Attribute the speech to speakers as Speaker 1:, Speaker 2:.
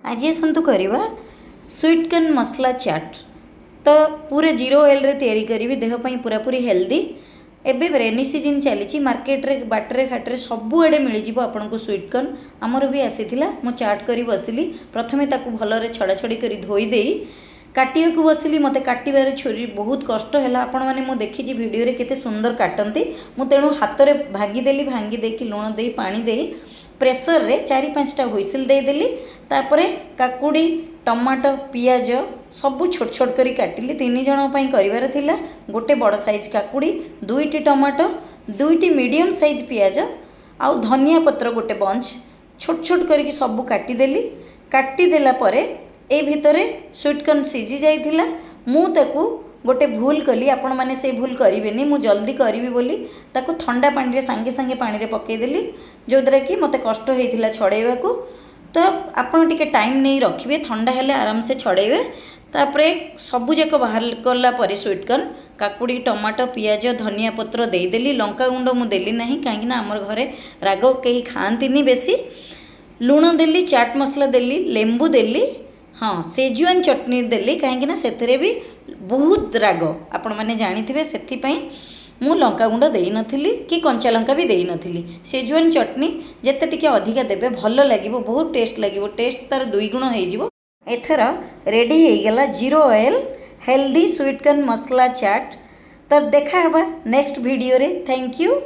Speaker 1: आज आसतु करवा sweet corn मसला चाट। तो पूरा 0 ऑयल रे तैयारी करी देहपाई पूरा पूरी हेल्दी। एबे रेनी सीजन चली मार्केट रे बाटरे घाटे सबुआड़े मिल जाव आपन को स्वीट कॉर्न। आमर भी आसीथिला मु चाट करी बसिली। प्रथमे ताकू भलरे छड़ा छड़ी करी धोई देई काटिया को बसिली। मते काटिबार छुरी बहुत कष्ट हैला। आपण माने मु देखिछि वीडियो रे केते सुंदर काटंती। मु तेणु हाथ रे भांगी देली। भांगी देकी लुण देई पानी देई प्रेसर रे 4-5टा हुइसिल दे देली। तापरे काकुड़ी टमाटो पियाज सबू छोट छोट करी काटिली। 3 जण पई करिवार थिला। गोटे बड़ साइज काकुड़ी 2टी टमाटो 2टी मीडियम साइज पियाज आउ धनिया पत्र गोटे बंच छोट छोट करी सबू काटी देली। काटी देला परे ए भितरे स्वीट कॉर्न सीझी जाइथिला। मु ताकू गोटे भूल कली। आपण माने से भूल करिवेनी। मु जल्दी करिवि बोली ताकू ठंडा पानी रे सांगे सांगे पानी रे पके देली जो द्वारा कि मते कष्ट हेइथिला छड़ेवा को। तो आपण टिके टाइम नहीं रखिए ठंडा हेले आराम से छड़ेबे। तापरे सबु जाक बाहर कला परे स्वीट कॉर्न काकुड़ी टमाटो पियाज धनिया पत्र देदेली। लंका गुंड मु देली नहीं कहीं आमर घरे राग कहीं खाआंतीनी बेसी। लुण देली चाट मसला देली लेंबू देली। हाँ सेजुआन चटनी देली कहीं से भी बहुत राग आपण मैंने जानी से मु लंका गुंड देई नथिली कि कंचा लंका भी देई नथिली। सेजुआन चटनी जेते टिके अधिका देबे भल लागिवो बहुत टेस्ट लागिवो। टेस्ट तार 2 गुण हो जिवो। एथर रेडी हो गला 0 ऑयल हेल्दी स्वीट कॉर्न मसला चाट। तो देखा हबा नेक्स्ट वीडियो रे। Thank you.